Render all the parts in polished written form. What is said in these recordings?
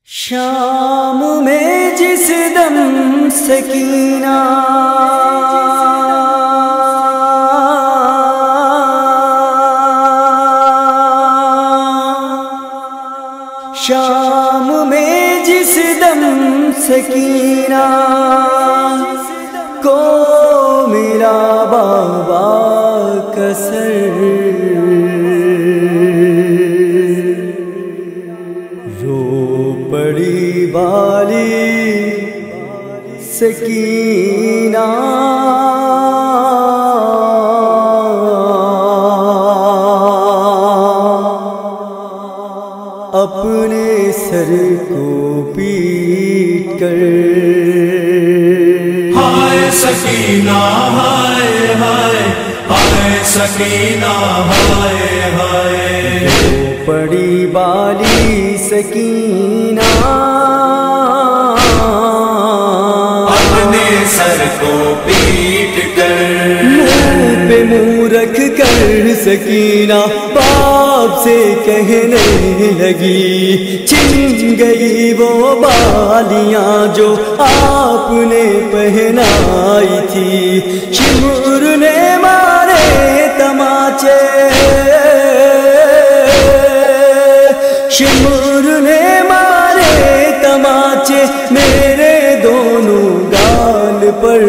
شام میں جس دم سکینہ شام میں جس دم سکینہ کو ملا بابا کا سر، رو پڑی والی سکینہ اپنے سر کو پیٹ کر۔ ہائے سکینہ ہائے ہائے، ہائے سکینہ ہائے ہائے، رو پڑی والی سکینہ اپنے سر کو پیٹ کر، منہ پہ منہ رکھ کر سکینہ باپ سے کہنے لگی، چھن گئی وہ بالیاں جو آپ نے پہنائی تھی، شمر نے مارے تماچے، شمر نے مارے تماچے میرے دونوں گال پر۔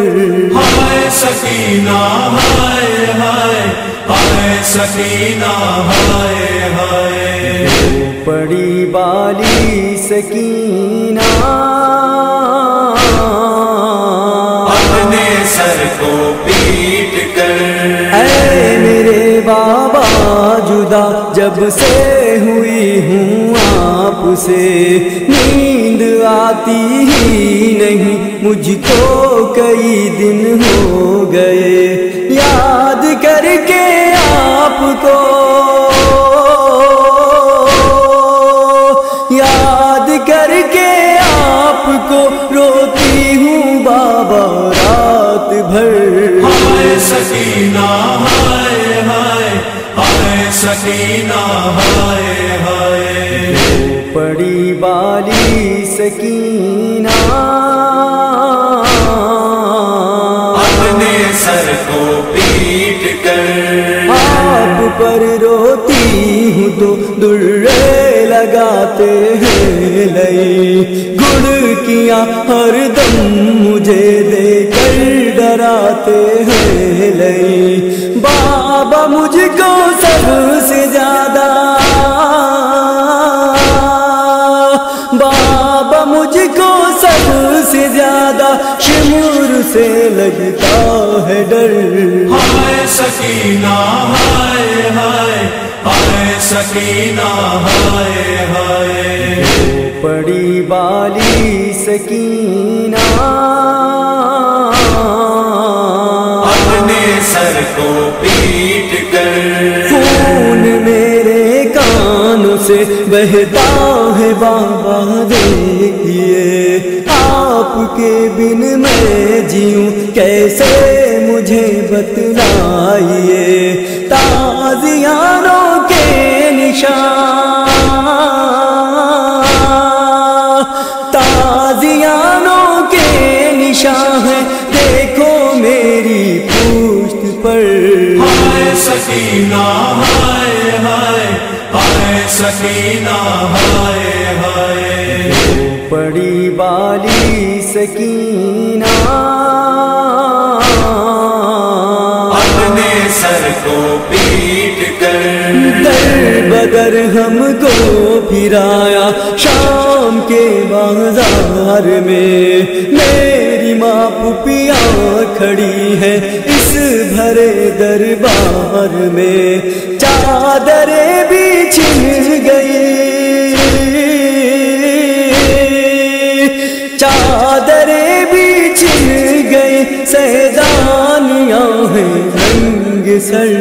ہائے سکینہ ہائے ہائے، ہائے سکینہ ہائے ہائے، رو پڑی والی سکینہ اپنے سر کو پیٹ کر۔ اے میرے بابا جدا جب سے ہوئی ہوں آپ سے، نیند آتی ہی نہیں مجھ کو، کئی دن ہو گئے یاد کر کے آپ کو، یاد کر کے آپ کو روتی ہوں بابا رات بھر۔ ہائے سکینہ ہائے ہائے، ہائے سکینہ ہائے ہائے، رو پڑی والی سکینہ اپنے سر کو پیٹ کر۔ آپ پر روتی ہوں تو درے لگاتے ہیں لئی، گڑکیاں ہر دم مجھے دے کر ڈراتے ہیں لئی، بابا مجھ کو سب سے زیادہ، بابا مجھ کو سب سے زیادہ شمر سے لگتا ہے ڈر۔ ہائے سکینہ ہائے ہائے، ہائے سکینہ ہائے ہائے، رو پڑی والی سکینہ اپنے سر کو پیٹ کر۔ خون میرے کانوں سے بہتا ہے بابا دیکھیے، آپ کے بن میں جیوں کیسے مجھے بتلائیے، تازیانوں کے نشان، تازیانوں کے نشان ہیں دیکھو میری پشت پر۔ ہائے سکینہ ہائے ہائے، ہائے سکینہ ہائے ہائے، رو پڑی والی سکینہ اپنے سر کو پیٹ کر۔ در بدر ہم کو پھرایا شام کے بازار میں، میری ماں پھوپھیاں کھڑی ہے اس بھرے دربار میں، چادریں بھی چھن گئی، چادریں بھی چھن گئی، سیدانیاں ہیں رنگ سر۔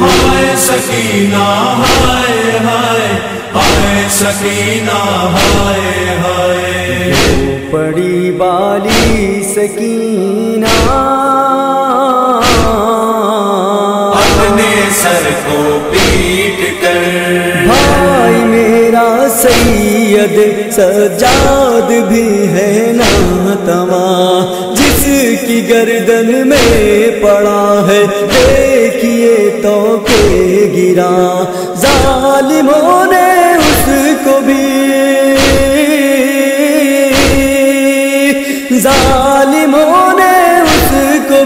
ہائے سکینہ ہائے ہائے، ہائے سکینہ ہائے ہائے، رو پڑی والی سکینہ اپنے سر کو پیٹ کر۔ بھائی میرا سید سید سجاد بھی ہے ناتواں، جس کی گردن میں پڑا ہے دیکھیے تو کہ گرا، ظالموں نے اس کو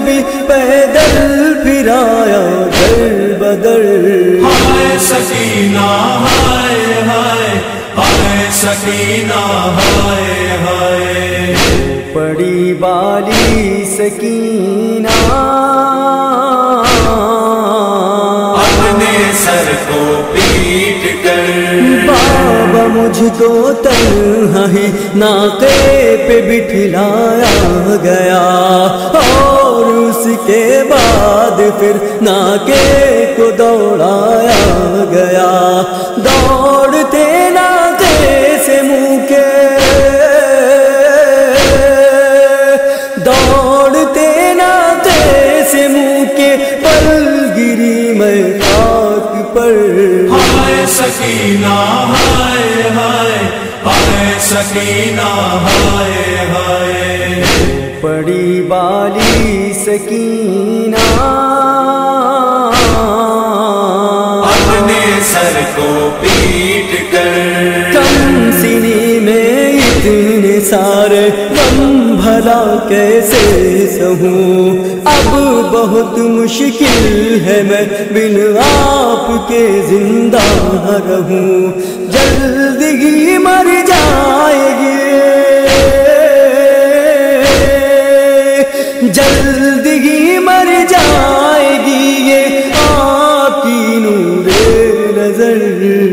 بھی پیدل پھرایا در بدر۔ ہائے سکینہ ہائے ہائے، ہائے سکینہ ہائے ہائے، پڑی بالی سکینہ اپنے سر کو پیٹ کر، بابا مجھ کو تنہا ہی ناقے پہ بٹھلایا گیا، اور اس کے بعد پھر ناقے کو دوڑایا گیا، دوڑتے ناقے سے منہ کے، دوڑتے ناقے سے منہ کے پل گری میں خاک پر۔ ہائے سکینہ ہائے ہائے، ہائے سکینہ ہائے ہائے، پڑی بالی سکینہ اپنے سر کو پیٹ کر، کم سنی میں اتنے سارے غم بھلا کیسے سہوں، اب بہت مشکل ہے میں بن آپ کے زندہ رہوں، جلد ہی مر جائے گی، جلد ہی مر جائے گی یہ آپ کی نور نظر۔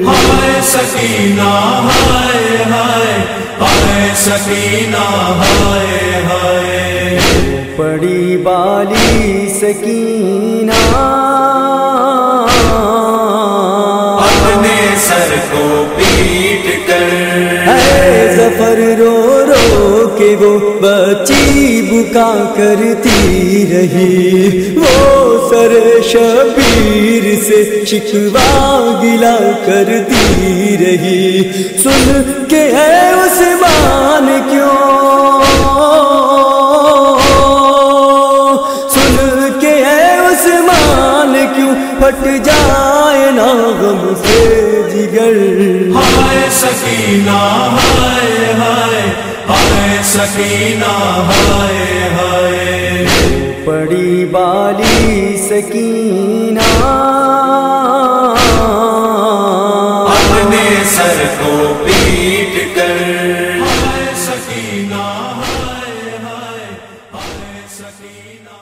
ہائے سکینہ ہائے ہائے، ہائے سکینہ ہائے ہائے، پڑی بالی سکینہ اپنے سر کو پیٹ کر، اے ظفر رو رو کے وہ بچی بکا کرتی رہی، وہ سر شبیر سے شکوا گلا کرتی رہی، سن کے اے عثمان کیوں، سن کے اے عثمان کیوں پھٹ جائے نا غم سے جگر۔ ہائے سکینہ ہائے ہائے، ہائے سکینہ ہائے ہائے، پڑی بالی سکینہ اپنے سر کو پیٹ کر، ہائے سکینہ ہائے ہائے، ہائے سکینہ